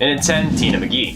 And at 10, Tina McGee.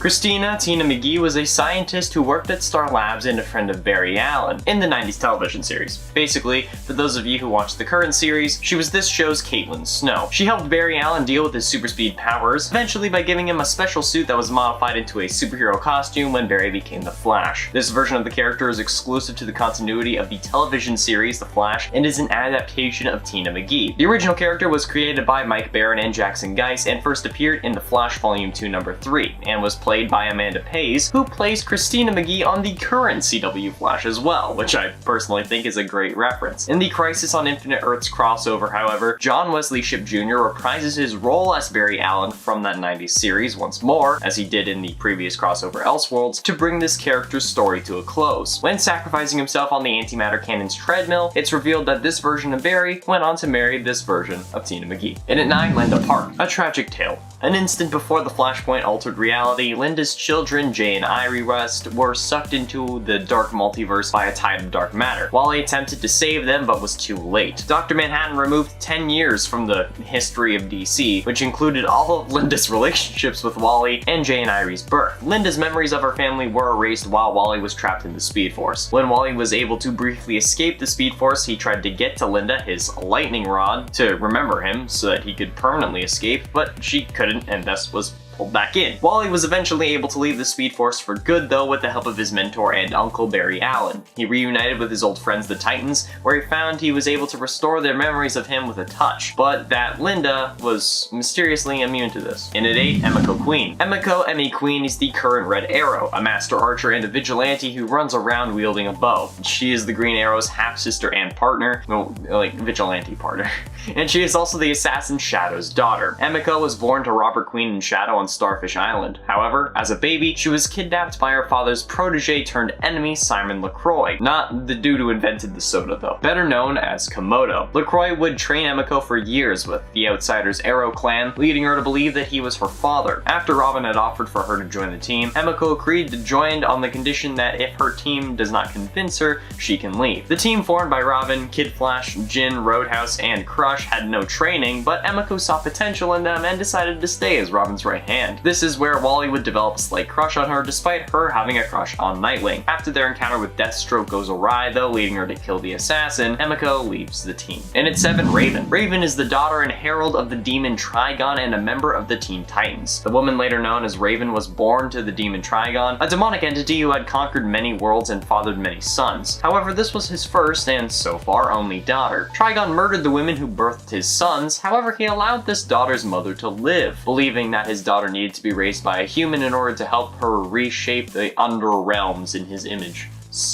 Tina McGee was a scientist who worked at Star Labs and a friend of Barry Allen in the 90s television series. Basically, for those of you who watch the current series, she was this show's Caitlin Snow. She helped Barry Allen deal with his super speed powers, eventually by giving him a special suit that was modified into a superhero costume when Barry became the Flash. This version of the character is exclusive to the continuity of the television series The Flash and is an adaptation of Tina McGee. The original character was created by Mike Baron and Jackson Geis and first appeared in The Flash Volume 2 number 3, and was played by Amanda Pays, who plays Tina McGee on the current CW Flash as well, which I personally think is a great reference. In the Crisis on Infinite Earths crossover, however, John Wesley Shipp Jr. reprises his role as Barry Allen from that 90s series once more, as he did in the previous crossover Elseworlds, to bring this character's story to a close. When sacrificing himself on the antimatter cannon's treadmill, it's revealed that this version of Barry went on to marry this version of Tina McGee. And at 9, Linda Park. A tragic tale. An instant before the Flashpoint altered reality, Linda's children, Jay and Irie West, were sucked into the dark multiverse by a tide of dark matter. Wally attempted to save them, but was too late. Dr. Manhattan removed 10 years from the history of DC, which included all of Linda's relationships with Wally and Jay and Irie's birth. Linda's memories of her family were erased while Wally was trapped in the Speed Force. When Wally was able to briefly escape the Speed Force, he tried to get to Linda, his lightning rod, to remember him so that he could permanently escape, but she couldn't, and thus was pulled back in. Wally was eventually able to leave the Speed Force for good though, with the help of his mentor and uncle Barry Allen. He reunited with his old friends the Titans, where he found he was able to restore their memories of him with a touch, but that Linda was mysteriously immune to this. And at 8, EMIKO Queen. EMIKO Emmy Queen is the current Red Arrow, a master archer and a vigilante who runs around wielding a bow. She is the Green Arrow's half-sister and partner, no, like vigilante partner. And she is also the assassin Shadow's daughter. EMIKO was born to Robert Queen and Shadow on Starfish Island. However, as a baby, she was kidnapped by her father's protege turned enemy, Simon LaCroix. Not the dude who invented the soda though. Better known as Komodo. LaCroix would train EMIKO for years with the Outsiders Arrow clan, leading her to believe that he was her father. After Robin had offered for her to join the team, EMIKO agreed to join on the condition that if her team does not convince her, she can leave. The team formed by Robin, Kid Flash, Jin, Roadhouse, and Crush had no training, but EMIKO saw potential in them and decided to stay as Robin's right hand. This is where Wally would develop a slight crush on her, despite her having a crush on Nightwing. After their encounter with Deathstroke goes awry though, leading her to kill the assassin, EMIKO leaves the team. And at 7, Raven. Raven is the daughter and herald of the demon Trigon and a member of the Teen Titans. The woman later known as Raven was born to the demon Trigon, a demonic entity who had conquered many worlds and fathered many sons. However, this was his first and so far only daughter. Trigon murdered the women who birthed his sons, however he allowed this daughter's mother to live, believing that his daughter needed to be raised by a human in order to help her reshape the underrealms in his image.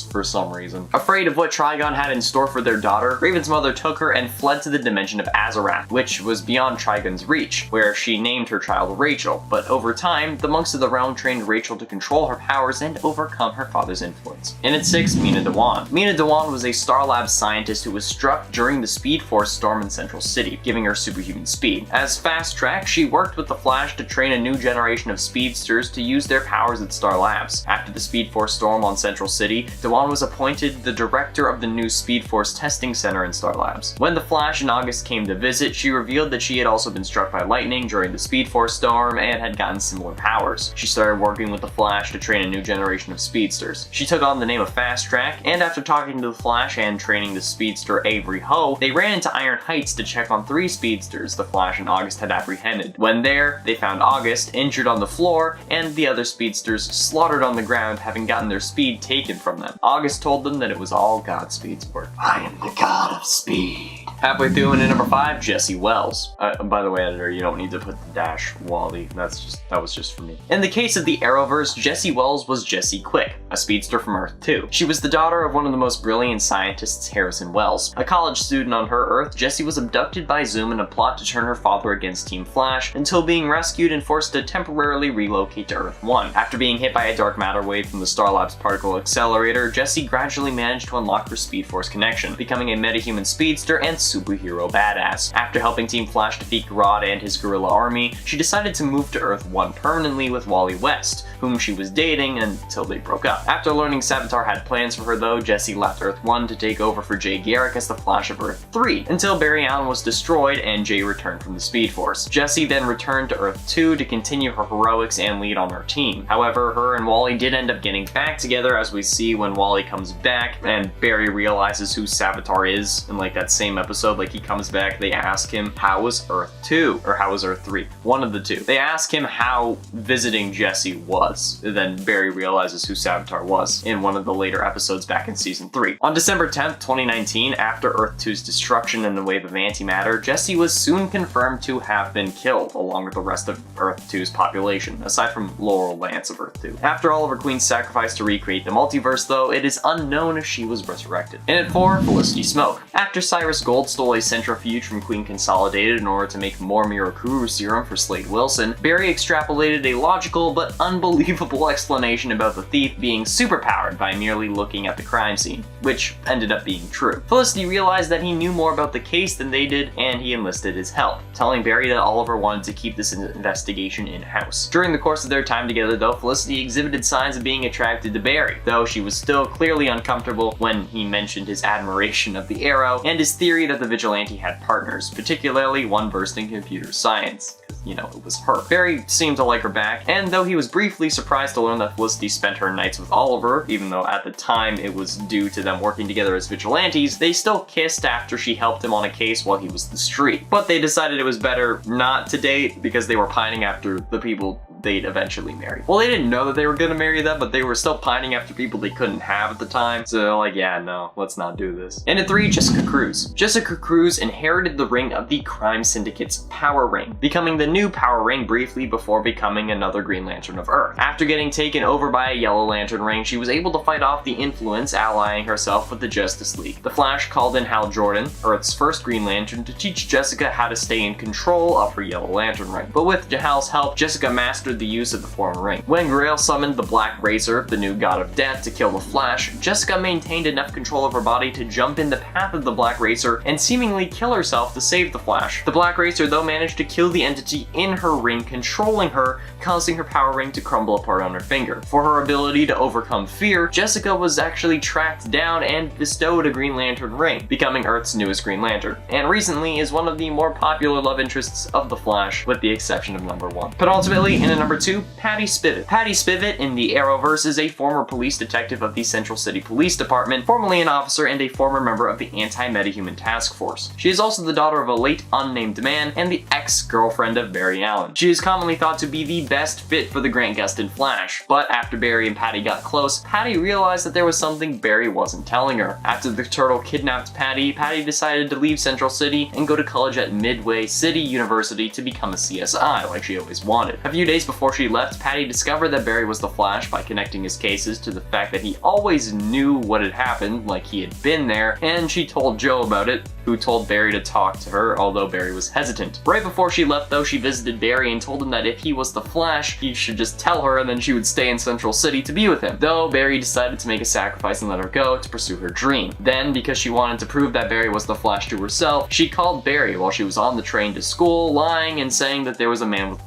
For some reason. Afraid of what Trigon had in store for their daughter, Raven's mother took her and fled to the dimension of Azarath, which was beyond Trigon's reach, where she named her child Rachel. But over time, the monks of the realm trained Rachel to control her powers and overcome her father's influence. And at 6, Mina Dewan. Mina Dewan was a Star Labs scientist who was struck during the Speed Force storm in Central City, giving her superhuman speed. As Fast Track, she worked with the Flash to train a new generation of speedsters to use their powers at Star Labs. After the Speed Force storm on Central City, Dewan was appointed the director of the new Speed Force testing center in Star Labs. When the Flash and August came to visit, she revealed that she had also been struck by lightning during the Speed Force storm and had gotten similar powers. She started working with the Flash to train a new generation of speedsters. She took on the name of Fast Track, and after talking to the Flash and training the speedster Avery Ho, they ran into Iron Heights to check on 3 speedsters the Flash and August had apprehended. When there, they found August injured on the floor and the other speedsters slaughtered on the ground, having gotten their speed taken from them. August told them that it was all Godspeed's work. I am the god of speed. Halfway through and at number 5, Jesse Wells. By the way, editor, you don't need to put the dash Wally. That was just for me. In the case of the Arrowverse, Jesse Wells was Jessie Quick, a speedster from Earth 2. She was the daughter of one of the most brilliant scientists, Harrison Wells. A college student on her Earth, Jessie was abducted by Zoom in a plot to turn her father against Team Flash, until being rescued and forced to temporarily relocate to Earth 1. After being hit by a dark matter wave from the Star Labs particle accelerator, Jessie gradually managed to unlock her Speed Force connection, becoming a metahuman speedster and superhero badass. After helping Team Flash defeat Grodd and his guerrilla army, she decided to move to Earth 1 permanently with Wally West, whom she was dating until they broke up. After learning Savitar had plans for her though, Jessie left Earth 1 to take over for Jay Garrick as the Flash of Earth 3, until Barry Allen was destroyed and Jay returned from the Speed Force. Jessie then returned to Earth 2 to continue her heroics and lead on her team. However, her and Wally did end up getting back together, as we see when Wally comes back and Barry realizes who Savitar is in like that same episode. Like, he comes back, they ask him, how was Earth 2? Or how was Earth 3? One of the two. They ask him how visiting Jessie was. Then Barry realizes who Savitar was in one of the later episodes back in season 3. On December 10th, 2019, after Earth 2's destruction and the wave of antimatter, Jessie was soon confirmed to have been killed, along with the rest of Earth 2's population, aside from Laurel Lance of Earth 2. After Oliver Queen's sacrifice to recreate the multiverse though, it is unknown if she was resurrected. And at 4, Felicity Smoke. After Cyrus Gold stole a centrifuge from Queen Consolidated in order to make more Mirakuru serum for Slade Wilson, Barry extrapolated a logical but unbelievable explanation about the thief being superpowered by merely looking at the crime scene, which ended up being true. Felicity realized that he knew more about the case than they did, and he enlisted his help, telling Barry that Oliver wanted to keep this investigation in-house. During the course of their time together though, Felicity exhibited signs of being attracted to Barry, though she was still clearly uncomfortable when he mentioned his admiration of the Arrow and his theory that the Vigilante had partners, particularly one versed in computer science. You know, it was her. Barry seemed to like her back, and though he was briefly surprised to learn that Felicity spent her nights with Oliver, even though at the time it was due to them working together as vigilantes, they still kissed after she helped him on a case while he was the street. But they decided it was better not to date because they were pining after the people they'd eventually marry. Well, they didn't know that they were gonna marry them, but they were still pining after people they couldn't have at the time. So they're like, yeah, no, let's not do this. And at 3, Jessica Cruz. Jessica Cruz inherited the ring of the Crime Syndicate's Power Ring, becoming the new Power Ring briefly before becoming another Green Lantern of Earth. After getting taken over by a Yellow Lantern ring, she was able to fight off the Influence, allying herself with the Justice League. The Flash called in Hal Jordan, Earth's first Green Lantern, to teach Jessica how to stay in control of her Yellow Lantern ring. But with Hal's help, Jessica mastered the use of the former ring. When Grail summoned the Black Racer, the new god of death, to kill the Flash, Jessica maintained enough control of her body to jump in the path of the Black Racer and seemingly kill herself to save the Flash. The Black Racer though managed to kill the entity in her ring, controlling her, causing her power ring to crumble apart on her finger. For her ability to overcome fear, Jessica was actually tracked down and bestowed a Green Lantern ring, becoming Earth's newest Green Lantern, and recently is one of the more popular love interests of the Flash, with the exception of number 1. Penultimately, in at number 2, Patty Spivot. Patty Spivot in the Arrowverse is a former police detective of the Central City Police Department, formerly an officer and a former member of the Anti-Metahuman Task Force. She is also the daughter of a late unnamed man and the ex-girlfriend of Barry Allen. She is commonly thought to be the best fit for the Grant Gustin Flash, but after Barry and Patty got close, Patty realized that there was something Barry wasn't telling her. After the Turtle kidnapped Patty, Patty decided to leave Central City and go to college at Midway City University to become a CSI, like she always wanted. A few days before she left, Patty discovered that Barry was the Flash by connecting his cases to the fact that he always knew what had happened, like he had been there, and she told Joe about it, who told Barry to talk to her, although Barry was hesitant. Right before she left though, she visited Barry and told him that if he was the Flash, he should just tell her and then she would stay in Central City to be with him. Though Barry decided to make a sacrifice and let her go to pursue her dream. Then, because she wanted to prove that Barry was the Flash to herself, she called Barry while she was on the train to school, lying and saying that there was a man with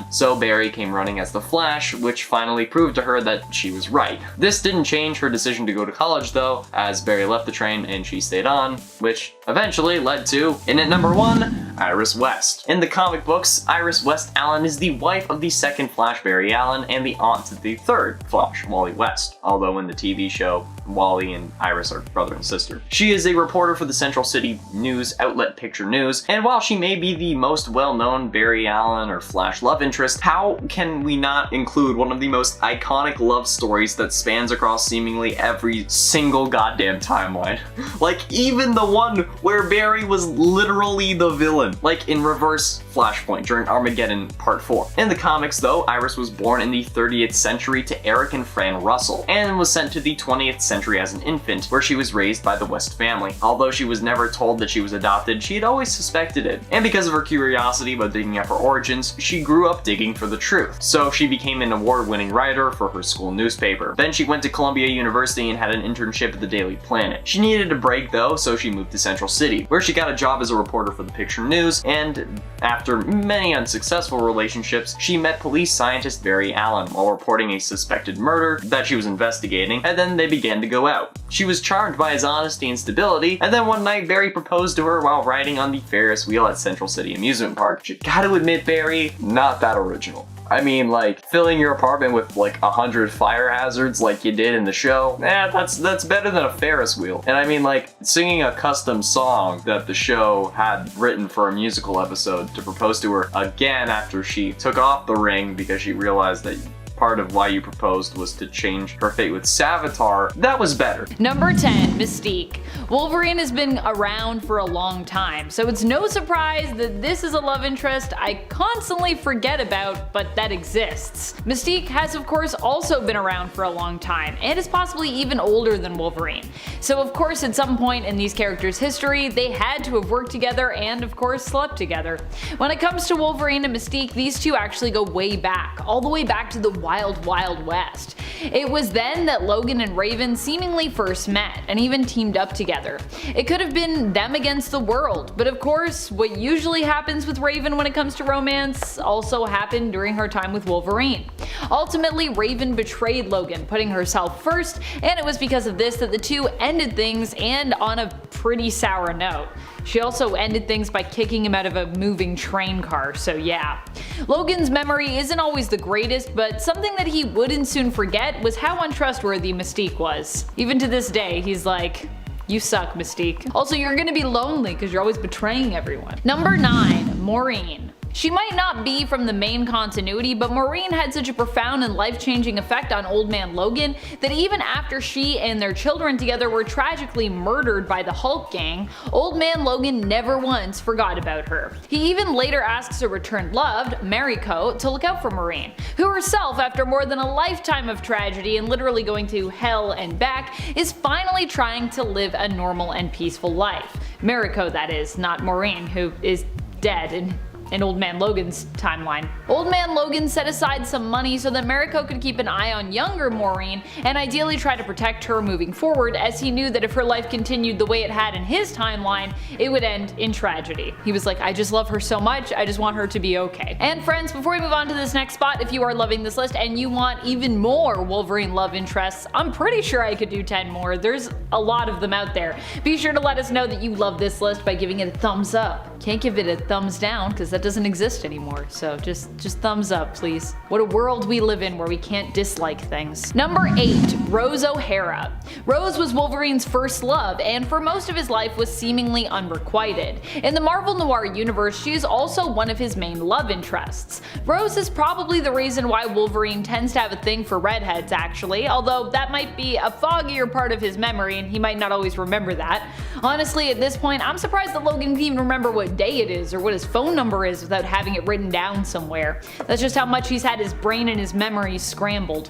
so Barry came running as the Flash, which finally proved to her that she was right. This didn't change her decision to go to college though, as Barry left the train and she stayed on, which eventually led to, in at number 1, Iris West. In the comic books, Iris West Allen is the wife of the second Flash, Barry Allen, and the aunt to the third Flash, Wally West, although in the TV show, Wally and Iris are brother and sister. She is a reporter for the Central City news outlet Picture News, and while she may be the most well-known Barry Allen or Flash love interest, how can we not include one of the most iconic love stories that spans across seemingly every single goddamn timeline? Like, even the one where Barry was literally the villain. villain, like in Reverse Flashpoint during Armageddon Part 4. In the comics though, Iris was born in the 30th century to Eric and Fran Russell, and was sent to the 20th century as an infant, where she was raised by the West family. Although she was never told that she was adopted, she had always suspected it, and because of her curiosity about digging up her origins, she grew up digging for the truth. So she became an award-winning writer for her school newspaper. Then she went to Columbia University and had an internship at the Daily Planet. She needed a break though, so she moved to Central City, where she got a job as a reporter for the Picture News, and after many unsuccessful relationships, she met police scientist Barry Allen while reporting a suspected murder that she was investigating, and then they began to go out. She was charmed by his honesty and stability, and then one night Barry proposed to her while riding on the Ferris wheel at Central City Amusement Park. You gotta admit, Barry, not that original. I mean, like, filling your apartment with like 100 fire hazards like you did in the show, that's better than a Ferris wheel. And I mean, like, singing a custom song that the show had written for a musical episode to propose to her again after she took off the ring because she realized that part of why you proposed was to change her fate with Savitar, that was better. Number 10, Mystique. Wolverine has been around for a long time, so it's no surprise that this is a love interest I constantly forget about, but that exists. Mystique has of course also been around for a long time, and is possibly even older than Wolverine. So of course at some point in these characters' history, they had to have worked together and of course slept together. When it comes to Wolverine and Mystique, these two actually go way back, all the way back to the Wild Wild West. It was then that Logan and Raven seemingly first met, and even teamed up together. It could have been them against the world, but of course, what usually happens with Raven when it comes to romance also happened during her time with Wolverine. Ultimately, Raven betrayed Logan, putting herself first, and it was because of this that the two ended things, and on a pretty sour note. She also ended things by kicking him out of a moving train car, so yeah. Logan's memory isn't always the greatest, but something that he wouldn't soon forget was how untrustworthy Mystique was. Even to this day, he's like, "You suck, Mystique. Also, you're gonna be lonely because you're always betraying everyone." Number 9, Maureen. She might not be from the main continuity, but Maureen had such a profound and life-changing effect on Old Man Logan that even after she and their children together were tragically murdered by the Hulk gang, Old Man Logan never once forgot about her. He even later asks a returned loved, MARIKO, to look out for Maureen, who herself, after more than a lifetime of tragedy and literally going to hell and back, is finally trying to live a normal and peaceful life. MARIKO, that is, not Maureen, who is dead in Old Man Logan's timeline. Old Man Logan set aside some money so that MARIKO could keep an eye on younger Maureen and ideally try to protect her moving forward, as he knew that if her life continued the way it had in his timeline, it would end in tragedy. He was like, I just love her so much, I just want her to be okay. And friends, before we move on to this next spot, if you are loving this list and you want even more Wolverine love interests, I'm pretty sure I could do 10 more. There's a lot of them out there. Be sure to let us know that you love this list by giving it a thumbs up. Can't give it a thumbs down because that doesn't exist anymore, so just thumbs up, please. What a world we live in where we can't dislike things. Number 8, Rose O'Hara. Rose was Wolverine's first love, and for most of his life was seemingly unrequited. In the Marvel Noir universe, she is also one of his main love interests. Rose is probably the reason why Wolverine tends to have a thing for redheads, actually, although that might be a foggier part of his memory and he might not always remember that. Honestly, at this point, I'm surprised that Logan can even remember what day it is or what his phone number is without having it written down somewhere. That's just how much he's had his brain and his memories scrambled.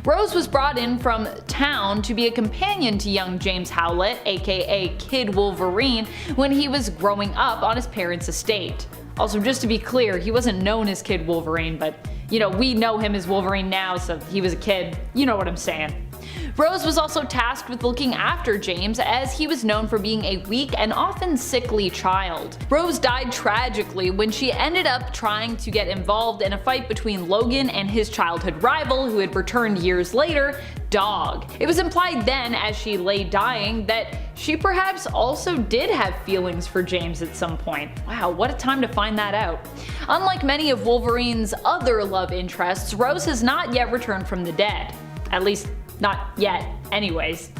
Rose was brought in from town to be a companion to young James Howlett, aka Kid Wolverine, when he was growing up on his parents' estate. Also, just to be clear, he wasn't known as Kid Wolverine, but you know, we know him as Wolverine now, so he was a kid. You know what I'm saying. Rose was also tasked with looking after James, as he was known for being a weak and often sickly child. Rose died tragically when she ended up trying to get involved in a fight between Logan and his childhood rival, who had returned years later, Dog. It was implied then, as she lay dying, that she perhaps also did have feelings for James at some point. Wow, what a time to find that out. Unlike many of Wolverine's other love interests, Rose has not yet returned from the dead. At least, not yet, anyways.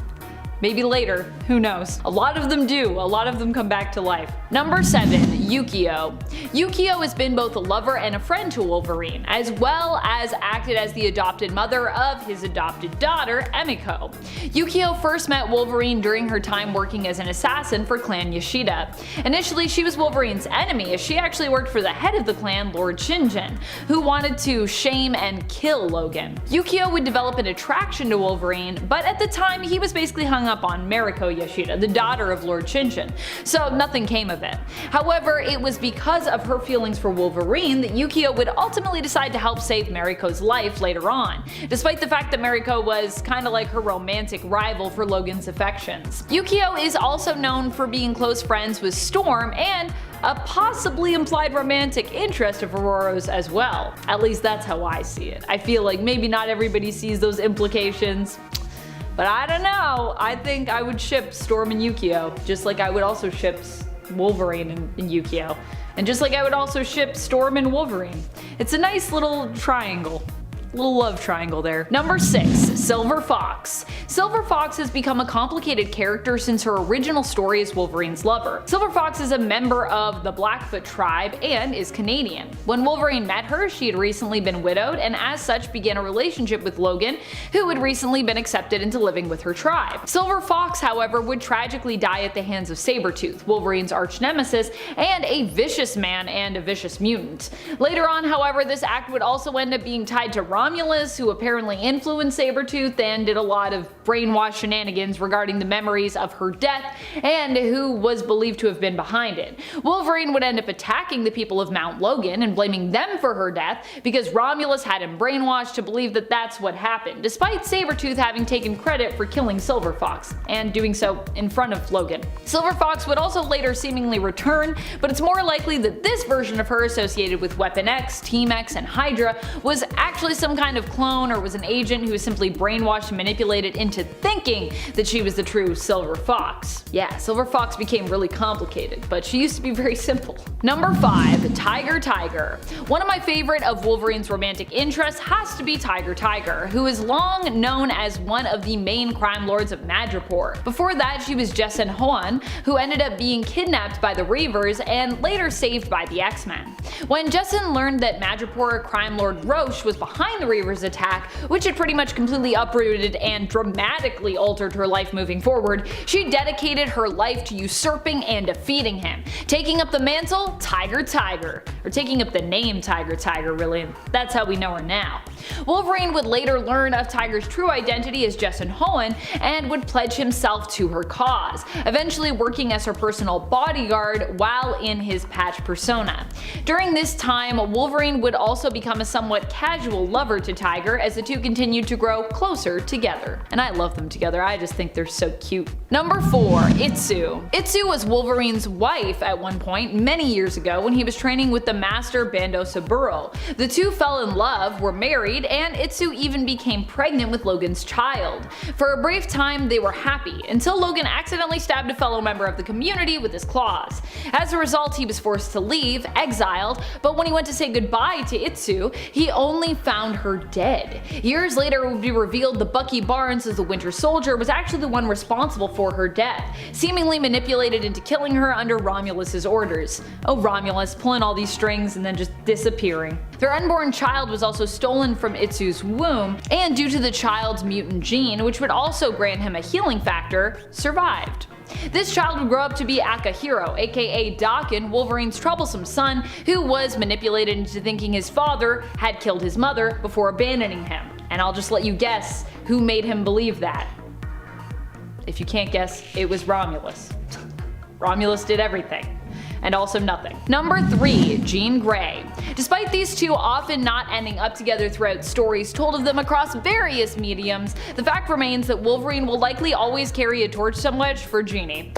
Maybe later, who knows. A lot of them do, a lot of them come back to life. Number 7, Yukio. Yukio has been both a lover and a friend to Wolverine, as well as acted as the adopted mother of his adopted daughter, EMIKO. Yukio first met Wolverine during her time working as an assassin for Clan Yashida. Initially, she was Wolverine's enemy, as she actually worked for the head of the clan, Lord Shinjin, who wanted to shame and kill Logan. Yukio would develop an attraction to Wolverine, but at the time he was basically hung up on MARIKO Yashida, the daughter of Lord Shinjin, so nothing came of it. However, it was because of her feelings for Wolverine that Yukio would ultimately decide to help save Mariko's life later on, despite the fact that Mariko was kinda like her romantic rival for Logan's affections. Yukio is also known for being close friends with Storm and a possibly implied romantic interest of Aurora's as well. At least that's how I see it. I feel like maybe not everybody sees those implications, but I don't know. I think I would ship Storm and Yukio, just like I would also ship Wolverine and Yukio. And just like I would also ship Storm and Wolverine. It's a nice little triangle. Little love triangle there. Number 6. Silver Fox. Silver Fox has become a complicated character since her original story as Wolverine's lover. Silver Fox is a member of the Blackfoot tribe and is Canadian. When Wolverine met her, she had recently been widowed and as such began a relationship with Logan, who had recently been accepted into living with her tribe. Silver Fox, however, would tragically die at the hands of Sabretooth, Wolverine's arch-nemesis, and a vicious man and a vicious mutant. Later on, however, this act would also end up being tied to Romulus, who apparently influenced Sabretooth and did a lot of brainwash shenanigans regarding the memories of her death, and who was believed to have been behind it. Wolverine would end up attacking the people of Mount Logan and blaming them for her death because Romulus had him brainwashed to believe that that's what happened, despite Sabretooth having taken credit for killing Silver Fox, and doing so in front of Logan. Silver Fox would also later seemingly return, but it's more likely that this version of her associated with Weapon X, Team X, and Hydra was actually some kind of clone or was an agent who was simply brainwashed and manipulated into thinking that she was the true Silver Fox. Yeah, Silver Fox became really complicated, but she used to be very simple. Number 5. TYGER. One of my favorite of Wolverine's romantic interests has to be TYGER, who is long known as one of the main crime lords of Madripoor. Before that, she was Jessin Hoan, who ended up being kidnapped by the Reavers and later saved by the X-Men. When Jessin learned that Madripoor crime lord Roche was behind the Reavers' attack, which had pretty much completely uprooted and dramatically altered her life moving forward, she dedicated her life to usurping and defeating him, taking up the mantle TYGER, or taking up the name TYGER really. That's how we know her now. Wolverine would later learn of TYGER's true identity as Jessin Hoan and would pledge himself to her cause, eventually working as her personal bodyguard while in his patch persona. During this time, Wolverine would also become a somewhat casual lover to TYGER as the two continued to grow closer together. And I love them together, I just think they're so cute. Number 4. Itsu. Itsu was Wolverine's wife at one point many years ago when he was training with the Master Bando Saburo. The two fell in love, were married, and Itsu even became pregnant with Logan's child. For a brief time they were happy, until Logan accidentally stabbed a fellow member of the community with his claws. As a result, he was forced to leave, exiled, but when he went to say goodbye to Itsu, he only found her dead. Years later, it would be revealed that Bucky Barnes as the Winter Soldier was actually the one responsible for her death, seemingly manipulated into killing her under Romulus's orders. Oh, Romulus, pulling all these strings and then just disappearing. Their unborn child was also stolen from Itsu's womb, and due to the child's mutant gene, which would also grant him a healing factor, survived. This child would grow up to be Akahiro, aka Daken, Wolverine's troublesome son, who was manipulated into thinking his father had killed his mother before abandoning him. And I'll just let you guess who made him believe that. If you can't guess, it was Romulus. Romulus did everything. And also nothing. Number 3. Jean Grey. Despite these two often not ending up together throughout stories told of them across various mediums, the fact remains that Wolverine will likely always carry a torch somewhat for Jeannie.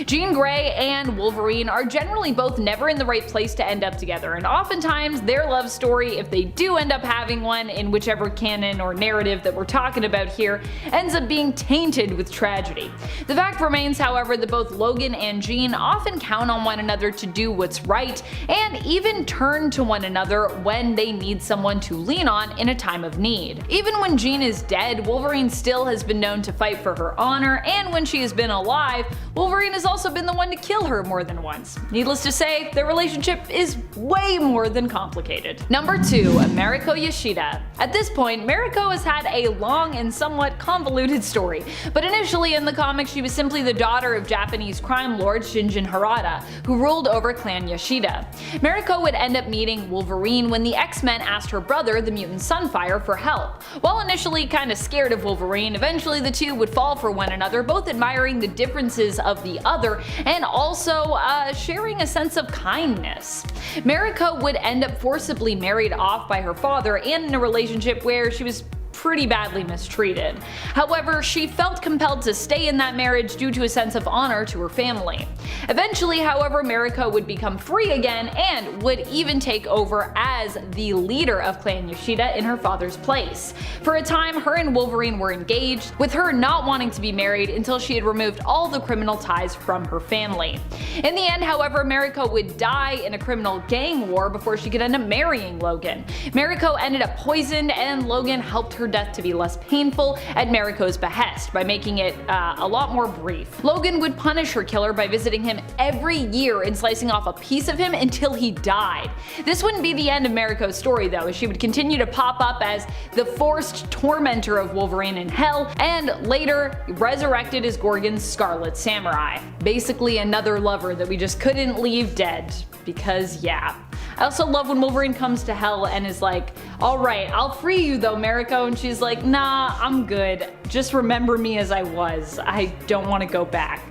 Jean Grey and Wolverine are generally both never in the right place to end up together, and oftentimes their love story, if they do end up having one in whichever canon or narrative that we're talking about here, ends up being tainted with tragedy. The fact remains, however, that both Logan and Jean often count on one another to do what's right, and even turn to one another when they need someone to lean on in a time of need. Even when Jean is dead, Wolverine still has been known to fight for her honor, and when she has been alive, Wolverine Wolverine has also been the one to kill her more than once. Needless to say, their relationship is way more than complicated. Number 2. MARIKO Yashida. At this point, MARIKO has had a long and somewhat convoluted story, but initially in the comics she was simply the daughter of Japanese crime lord Shinjin Harada, who ruled over Clan Yashida. MARIKO would end up meeting Wolverine when the X-Men asked her brother, the mutant Sunfire, for help. While initially kinda scared of Wolverine, eventually the two would fall for one another, both admiring the differences of the other and also sharing a sense of kindness. MARIKO would end up forcibly married off by her father and in a relationship where she was pretty badly mistreated. However, she felt compelled to stay in that marriage due to a sense of honor to her family. Eventually, however, MARIKO would become free again and would even take over as the leader of Clan Yashida in her father's place. For a time, her and Wolverine were engaged, with her not wanting to be married until she had removed all the criminal ties from her family. In the end, however, MARIKO would die in a criminal gang war before she could end up marrying Logan. MARIKO ended up poisoned, and Logan helped her death to be less painful at MARIKO's behest by making it a lot more brief. Logan would punish her killer by visiting him every year and slicing off a piece of him until he died. This wouldn't be the end of MARIKO's story though, as she would continue to pop up as the forced tormentor of Wolverine in Hell, and later resurrected as Gorgon's Scarlet Samurai. Basically another lover that we just couldn't leave dead, because yeah. I also love when Wolverine comes to Hell and is like, alright, I'll free you though, MARIKO, and she's like, nah, I'm good. Just remember me as I was. I don't want to go back.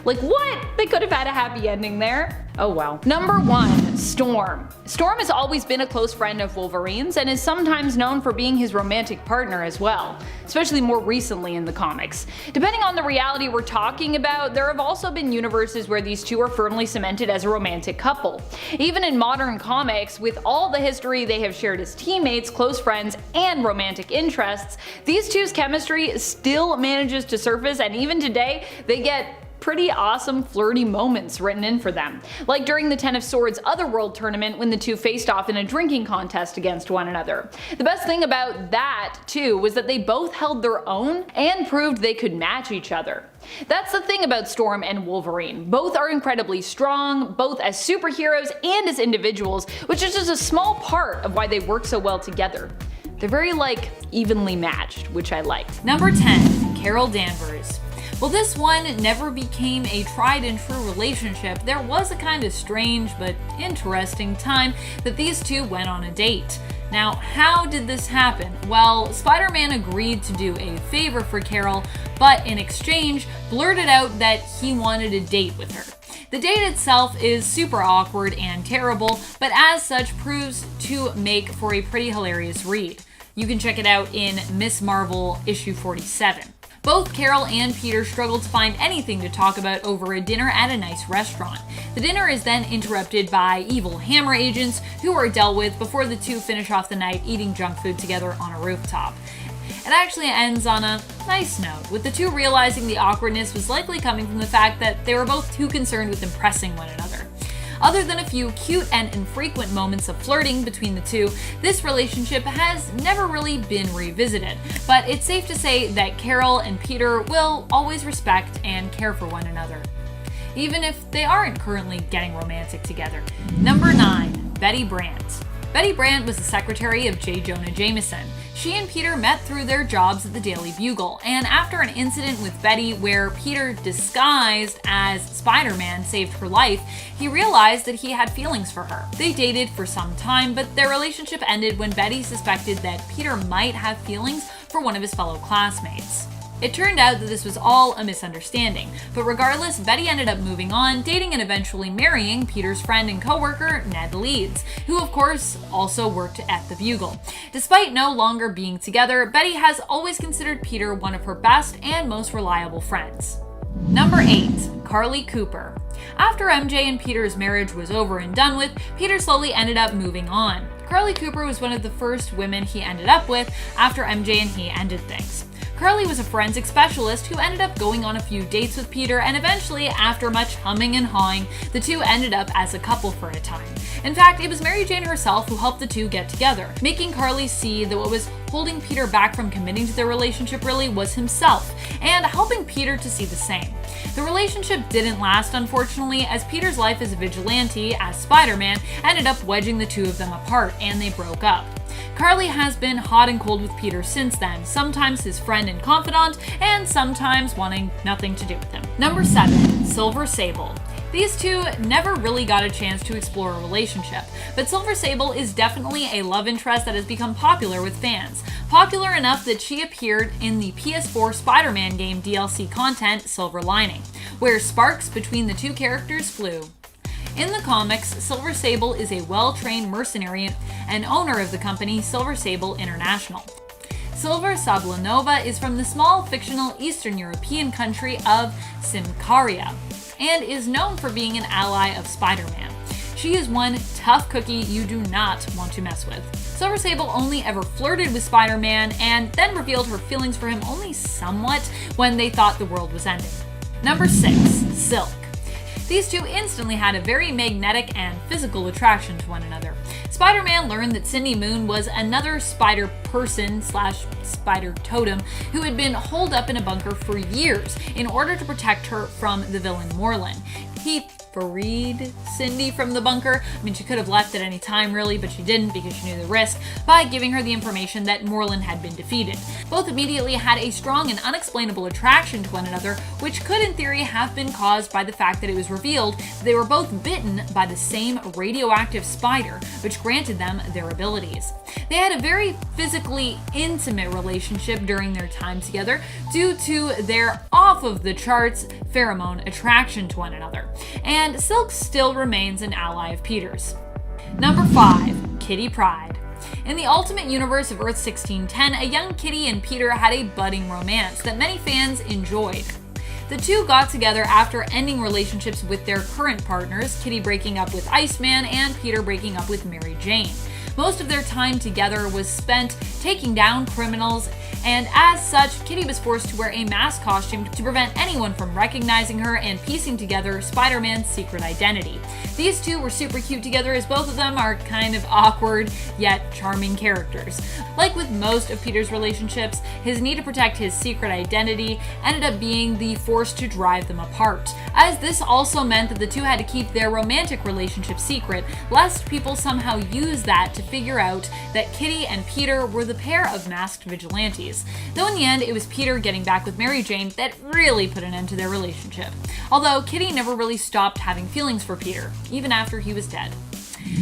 Like what? They could have had a happy ending there. Oh well. Number 1. Storm. Storm has always been a close friend of Wolverine's and is sometimes known for being his romantic partner as well, especially more recently in the comics. Depending on the reality we're talking about, there have also been universes where these two are firmly cemented as a romantic couple. Even in modern comics, with all the history they have shared as teammates, close friends, and romantic interests, these two's chemistry still manages to surface, and even today they get pretty awesome flirty moments written in for them, like during the Ten of Swords Otherworld tournament when the two faced off in a drinking contest against one another. The best thing about that too was that they both held their own and proved they could match each other. That's the thing about Storm and Wolverine. Both are incredibly strong, both as superheroes and as individuals, which is just a small part of why they work so well together. They're very evenly matched, which I liked. Number 10. Carol Danvers. While this one never became a tried and true relationship, there was a kind of strange but interesting time that these two went on a date. Now, how did this happen? Well, Spider-Man agreed to do a favor for Carol, but in exchange blurted out that he wanted a date with her. The date itself is super awkward and terrible, but as such proves to make for a pretty hilarious read. You can check it out in Miss Marvel issue 47. Both Carol and Peter struggle to find anything to talk about over a dinner at a nice restaurant. The dinner is then interrupted by evil Hammer agents who are dealt with before the two finish off the night eating junk food together on a rooftop. It actually ends on a nice note, with the two realizing the awkwardness was likely coming from the fact that they were both too concerned with impressing one another. Other than a few cute and infrequent moments of flirting between the two, this relationship has never really been revisited, but it's safe to say that Carol and Peter will always respect and care for one another, even if they aren't currently getting romantic together. Number 9. Betty Brant. Betty Brant was the secretary of J. Jonah Jameson. She and Peter met through their jobs at the Daily Bugle, and after an incident with Betty where Peter disguised as Spider-Man saved her life, he realized that he had feelings for her. They dated for some time, but their relationship ended when Betty suspected that Peter might have feelings for one of his fellow classmates. It turned out that this was all a misunderstanding, but regardless, Betty ended up moving on, dating and eventually marrying Peter's friend and coworker, Ned Leeds, who of course also worked at the Bugle. Despite no longer being together, Betty has always considered Peter one of her best and most reliable friends. Number 8. Carly Cooper. After MJ and Peter's marriage was over and done with, Peter slowly ended up moving on. Carly Cooper was one of the first women he ended up with after MJ and he ended things. Carly was a forensic specialist who ended up going on a few dates with Peter, and eventually, after much humming and hawing, the two ended up as a couple for a time. In fact, it was Mary Jane herself who helped the two get together, making Carly see that what was holding Peter back from committing to their relationship really was himself, and helping Peter to see the same. The relationship didn't last, unfortunately, as Peter's life as a vigilante, as Spider-Man, ended up wedging the two of them apart, and they broke up. Carly has been hot and cold with Peter since then, sometimes his friend and confidant, and sometimes wanting nothing to do with him. Number 7. Silver Sable. These two never really got a chance to explore a relationship, but Silver Sable is definitely a love interest that has become popular with fans. Popular enough that she appeared in the PS4 Spider-Man game DLC content Silver Lining, where sparks between the two characters flew. In the comics, Silver Sable is a well-trained mercenary and owner of the company Silver Sable International. Silver Sablenova is from the small fictional Eastern European country of Simkaria, and is known for being an ally of Spider-Man. She is one tough cookie you do not want to mess with. Silver Sable only ever flirted with Spider-Man and then revealed her feelings for him only somewhat when they thought the world was ending. Number 6. Silk. These two instantly had a very magnetic and physical attraction to one another. Spider-Man learned that Cindy Moon was another spider person / spider totem who had been holed up in a bunker for years in order to protect her from the villain MAUREEN. He freed Cindy from the bunker. I mean, she could have left at any time really, but she didn't because she knew the risk, by giving her the information that MAUREEN had been defeated. Both immediately had a strong and unexplainable attraction to one another, which could in theory have been caused by the fact that it was revealed that they were both bitten by the same radioactive spider, which granted them their abilities. They had a very physically intimate relationship during their time together due to their off-of-the-charts pheromone attraction to one another. And Silk still remains an ally of Peter's. Number 5. Kitty Pryde. In the Ultimate Universe of Earth 1610, a young Kitty and Peter had a budding romance that many fans enjoyed. The two got together after ending relationships with their current partners, Kitty breaking up with Iceman and Peter breaking up with Mary Jane. Most of their time together was spent taking down criminals, and as such, Kitty was forced to wear a mask costume to prevent anyone from recognizing her and piecing together Spider-Man's secret identity. These two were super cute together, as both of them are kind of awkward yet charming characters. Like with most of Peter's relationships, his need to protect his secret identity ended up being the force to drive them apart, as this also meant that the two had to keep their romantic relationship secret, lest people somehow use that to figure out that Kitty and Peter were the pair of masked vigilantes. Though in the end, it was Peter getting back with Mary Jane that really put an end to their relationship. Although Kitty never really stopped having feelings for Peter, even after he was dead.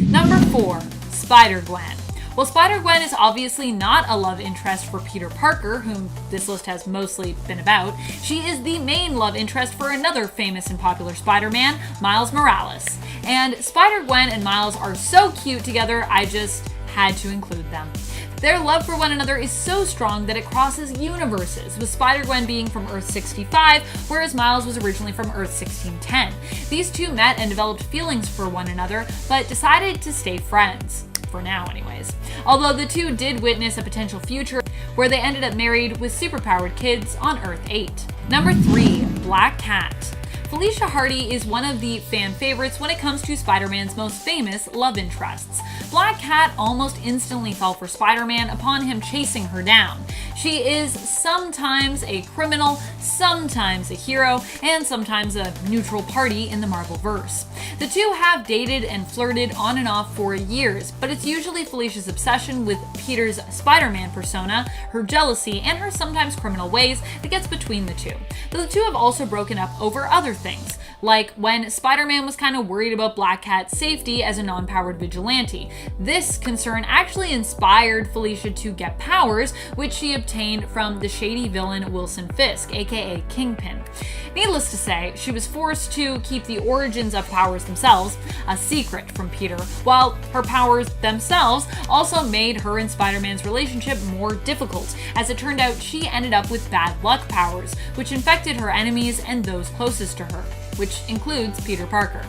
Number 4. Spider-Gwen. While Spider-Gwen is obviously not a love interest for Peter Parker, whom this list has mostly been about, she is the main love interest for another famous and popular Spider-Man, Miles Morales. And Spider-Gwen and Miles are so cute together, I just had to include them. Their love for one another is so strong that it crosses universes, with Spider-Gwen being from Earth 65, whereas Miles was originally from Earth 1610. These two met and developed feelings for one another, but decided to stay friends. For now anyways. Although the two did witness a potential future where they ended up married with superpowered kids on Earth 8. Number 3. Black Cat. Felicia Hardy is one of the fan favorites when it comes to Spider-Man's most famous love interests. Black Cat almost instantly fell for Spider-Man upon him chasing her down. She is sometimes a criminal, sometimes a hero, and sometimes a neutral party in the Marvel-verse. The two have dated and flirted on and off for years, but it's usually Felicia's obsession with Peter's Spider-Man persona, her jealousy, and her sometimes criminal ways that gets between the two. Though the two have also broken up over other things, like when Spider-Man was kind of worried about Black Cat's safety as a non-powered vigilante. This concern actually inspired Felicia to get powers, which she obtained from the shady villain Wilson Fisk, aka Kingpin. Needless to say, she was forced to keep the origins of powers themselves a secret from Peter, while her powers themselves also made her and Spider-Man's relationship more difficult, as it turned out she ended up with bad luck powers, which infected her enemies and those closest to her, which includes Peter Parker.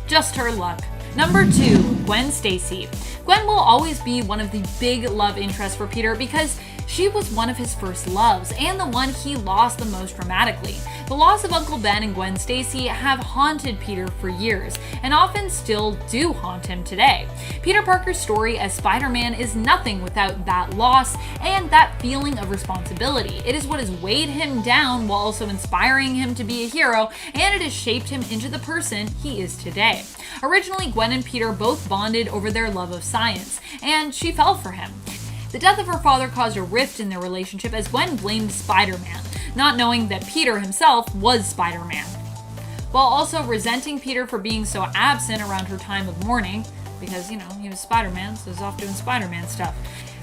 Just her luck. Number 2. Gwen Stacy. Gwen will always be one of the big love interests for Peter because She was one of his first loves, and the one he lost the most dramatically. The loss of Uncle Ben and Gwen Stacy have haunted Peter for years, and often still do haunt him today. Peter Parker's story as Spider-Man is nothing without that loss and that feeling of responsibility. It is what has weighed him down while also inspiring him to be a hero, and it has shaped him into the person he is today. Originally, Gwen and Peter both bonded over their love of science, and she fell for him. The death of her father caused a rift in their relationship as Gwen blamed Spider-Man, not knowing that Peter himself was Spider-Man. While also resenting Peter for being so absent around her time of mourning, because, he was Spider-Man, so he was off doing Spider-Man stuff.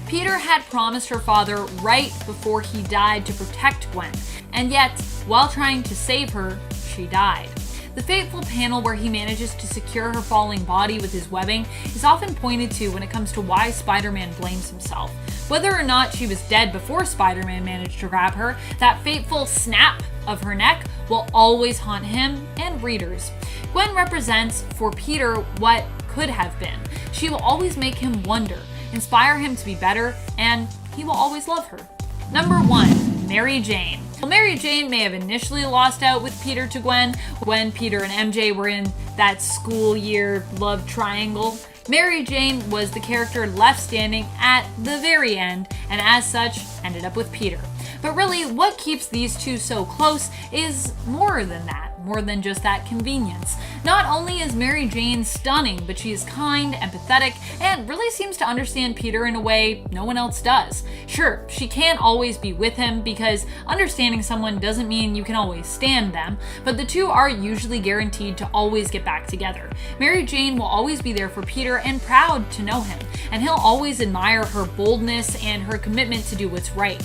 Peter had promised her father right before he died to protect Gwen, and yet, while trying to save her, she died. The fateful panel where he manages to secure her falling body with his webbing is often pointed to when it comes to why Spider-Man blames himself. Whether or not she was dead before Spider-Man managed to grab her, that fateful snap of her neck will always haunt him and readers. Gwen represents for Peter what could have been. She will always make him wonder, inspire him to be better, and he will always love her. Number 1. Mary Jane. While Mary Jane may have initially lost out with Peter to Gwen when Peter and MJ were in that school year love triangle, Mary Jane was the character left standing at the very end, and as such, ended up with Peter. But really, what keeps these two so close is more than that. More than just that convenience. Not only is Mary Jane stunning, but she is kind, empathetic, and really seems to understand Peter in a way no one else does. Sure, she can't always be with him because understanding someone doesn't mean you can always stand them, but the two are usually guaranteed to always get back together. Mary Jane will always be there for Peter and proud to know him, and he'll always admire her boldness and her commitment to do what's right.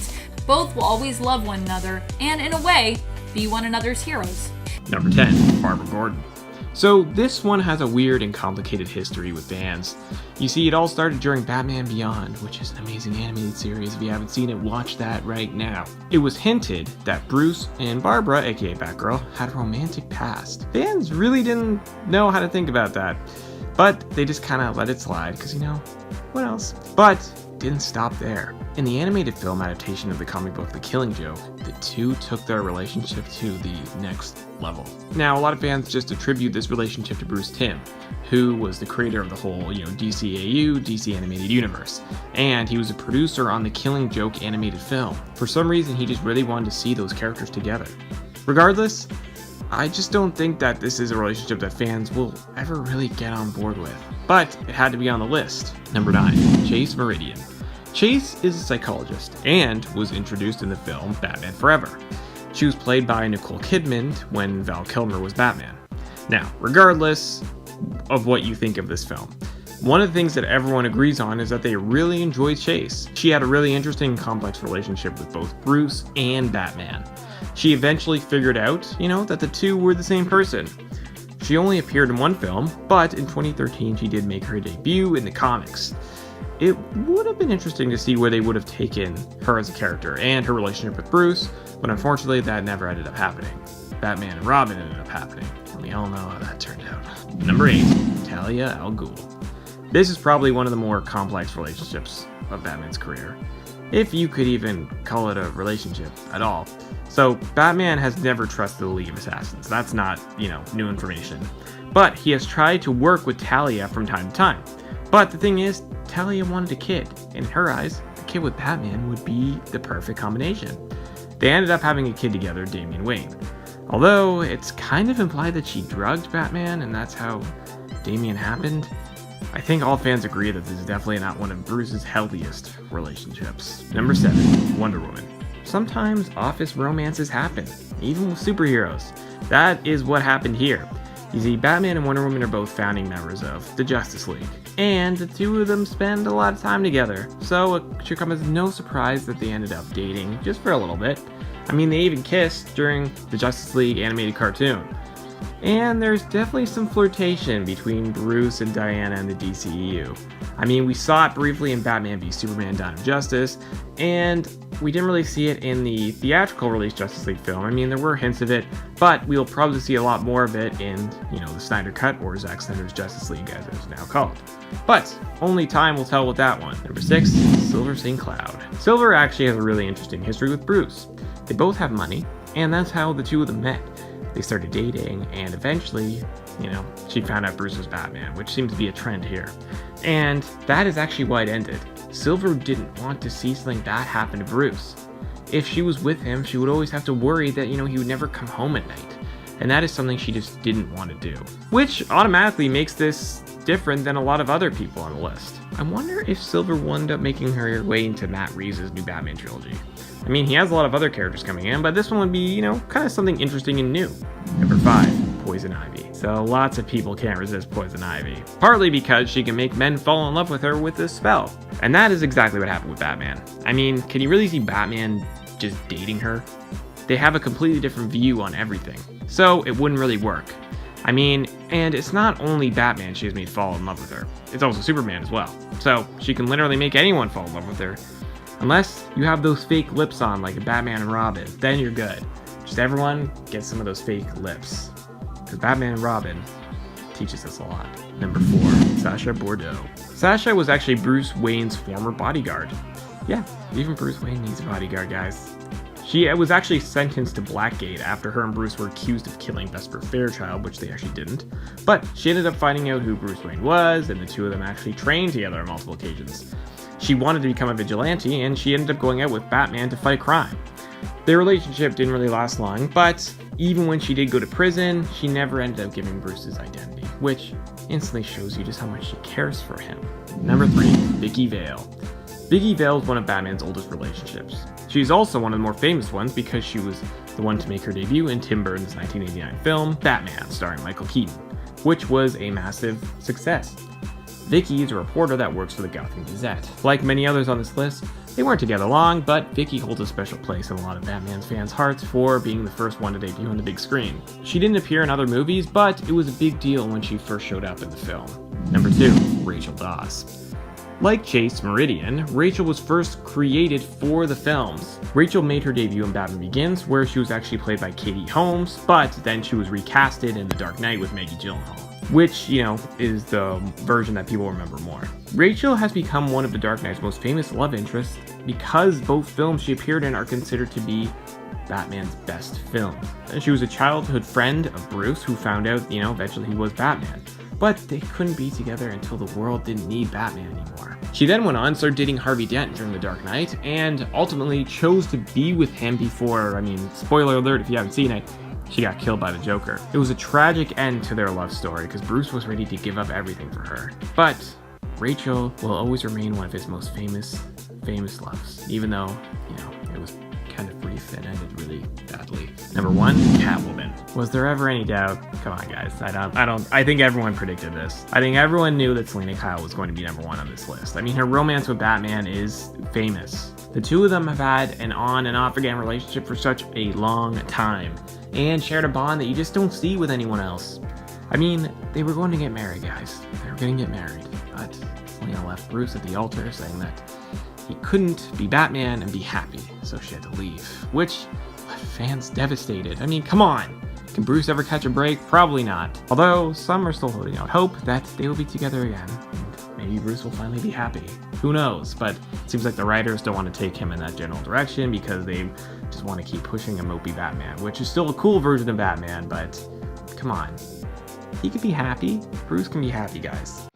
Both will always love one another and, in a way, be one another's heroes. Number 10. Barbara Gordon. So this one has a weird and complicated history with fans. You see, it all started during Batman Beyond, which is an amazing animated series. If you haven't seen it, watch that right now. It was hinted that Bruce and Barbara, aka Batgirl, had a romantic past. Fans really didn't know how to think about that, but they just kind of let it slide, because what else? But didn't stop there. In the animated film adaptation of the comic book The Killing Joke, the two took their relationship to the next level. Now, a lot of fans just attribute this relationship to Bruce Timm, who was the creator of the whole, DCAU, DC Animated Universe, and he was a producer on the Killing Joke animated film. For some reason, he just really wanted to see those characters together. Regardless, I just don't think that this is a relationship that fans will ever really get on board with. But it had to be on the list. Number 9. Chase Meridian. Chase is a psychologist and was introduced in the film Batman Forever. She was played by Nicole Kidman when Val Kilmer was Batman. Now, regardless of what you think of this film, one of the things that everyone agrees on is that they really enjoyed Chase. She had a really interesting and complex relationship with both Bruce and Batman. She eventually figured out, that the two were the same person. She only appeared in one film, but in 2013 she did make her debut in the comics. It would have been interesting to see where they would have taken her as a character and her relationship with Bruce, but unfortunately that never ended up happening. Batman and Robin ended up happening, and we all know how that turned out. Number 8. Talia al Ghul. This is probably one of the more complex relationships of Batman's career, if you could even call it a relationship at all. So, Batman has never trusted the League of Assassins. That's not, new information. But he has tried to work with Talia from time to time. But the thing is, Talia wanted a kid. In her eyes, a kid with Batman would be the perfect combination. They ended up having a kid together, Damian Wayne. Although, it's kind of implied that she drugged Batman, and that's how Damian happened. I think all fans agree that this is definitely not one of Bruce's healthiest relationships. Number 7. Wonder Woman. Sometimes office romances happen, even with superheroes. That is what happened here. You see, Batman and Wonder Woman are both founding members of the Justice League, and the two of them spend a lot of time together, so it should come as no surprise that they ended up dating just for a little bit. I mean, they even kissed during the Justice League animated cartoon. And there's definitely some flirtation between Bruce and Diana in the DCEU. I mean, we saw it briefly in Batman v Superman: Dawn of Justice, and we didn't really see it in the theatrical release Justice League film. I mean, there were hints of it, but we'll probably see a lot more of it in, the Snyder Cut, or Zack Snyder's Justice League as it's now called. But only time will tell with that one. Number 6, Silver St. Cloud. Silver actually has a really interesting history with Bruce. They both have money, and that's how the two of them met. They started dating, and eventually, she found out Bruce was Batman, which seems to be a trend here. And that is actually why it ended. Silver didn't want to see something that happen to Bruce. If she was with him, she would always have to worry that, he would never come home at night. And that is something she just didn't want to do. Which automatically makes this different than a lot of other people on the list. I wonder if Silver will end up making her way into Matt Reeves' new Batman trilogy. I mean, he has a lot of other characters coming in, but this one would be, kind of something interesting and new. Number 5, Poison Ivy. So lots of people can't resist Poison Ivy. Partly because she can make men fall in love with her with this spell. And that is exactly what happened with Batman. I mean, can you really see Batman just dating her? They have a completely different view on everything. So it wouldn't really work. I mean, and it's not only Batman she has made fall in love with her. It's also Superman as well. So she can literally make anyone fall in love with her. Unless you have those fake lips on like a Batman and Robin, then you're good. Just everyone get some of those fake lips. Because Batman and Robin teaches us a lot. Number 4, SASHA Bordeaux. SASHA was actually Bruce Wayne's former bodyguard. Yeah, even Bruce Wayne needs a bodyguard, guys. She was actually sentenced to Blackgate after her and Bruce were accused of killing Vesper Fairchild, which they actually didn't. But she ended up finding out who Bruce Wayne was, and the two of them actually trained together on multiple occasions. She wanted to become a vigilante, and she ended up going out with Batman to fight crime. Their relationship didn't really last long, but even when she did go to prison, she never ended up giving Bruce his identity, which instantly shows you just how much she cares for him. Number 3, VICKI VALE. VICKI VALE is one of Batman's oldest relationships. She's also one of the more famous ones because she was the one to make her debut in Tim Burton's 1989 film, Batman, starring Michael Keaton, which was a massive success. VICKI is a reporter that works for the Gotham Gazette. Like many others on this list, they weren't together long, but VICKI holds a special place in a lot of Batman's fans' hearts for being the first one to debut on the big screen. She didn't appear in other movies, but it was a big deal when she first showed up in the film. Number 2, Rachel Dawes. Like Chase Meridian, Rachel was first created for the films. Rachel made her debut in Batman Begins, where she was actually played by Katie Holmes, but then she was recasted in The Dark Knight with Maggie Gyllenhaal, which, is the version that people remember more. Rachel has become one of The Dark Knight's most famous love interests because both films she appeared in are considered to be Batman's best film. And she was a childhood friend of Bruce who found out, eventually he was Batman. But they couldn't be together until the world didn't need Batman anymore. She then went on, started dating Harvey Dent during The Dark Knight, and ultimately chose to be with him before, spoiler alert if you haven't seen it, she got killed by the Joker. It was a tragic end to their love story because Bruce was ready to give up everything for her. But Rachel will always remain one of his most famous loves, even though, it was kind of brief and ended really badly. Number 1, Catwoman. Was there ever any doubt? Come on, guys. I think everyone predicted this. I think everyone knew that Selena Kyle was going to be number 1 on this list. Her romance with Batman is famous. The two of them have had an on and off again relationship for such a long time and shared a bond that you just don't see with anyone else. They were going to get married, guys. They were going to get married, but Selena left Bruce at the altar saying that he couldn't be Batman and be happy, so she had to leave, which left fans devastated. Come on! Can Bruce ever catch a break? Probably not. Although, some are still holding out hope that they will be together again, and maybe Bruce will finally be happy. Who knows? But it seems like the writers don't want to take him in that general direction because they just want to keep pushing a mopey Batman, which is still a cool version of Batman, but come on. He could be happy. Bruce can be happy, guys.